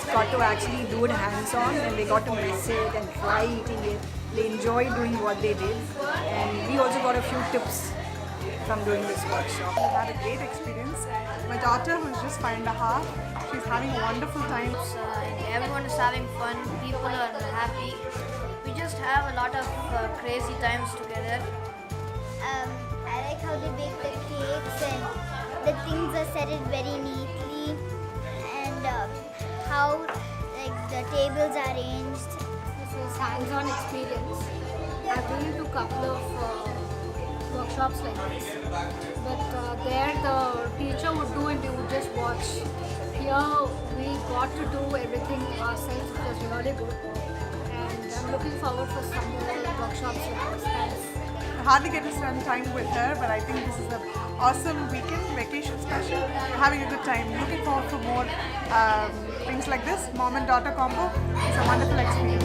got to actually do it hands-on, and they got to mess it and fry eating it. They enjoyed doing what they did, and we also got a few tips from doing this workshop. We had a great experience. My daughter, who's just 5.5, she's having a wonderful time. Everyone is having fun, people are happy. We just have a lot of crazy times together. I like how they bake the cakes and the things are set it very neatly, and how like the tables are arranged. This is hands-on experience. I've been to a couple of workshops like this, but there the teacher would do and we would just watch. Here we got to do everything ourselves, which was really good, and I'm looking forward for some more workshops like this. Thanks. I hardly get to spend time with her, but I think this is an awesome weekend, vacation special. We're having a good time. Looking forward for more things like this. Mom and daughter combo. It's a wonderful experience.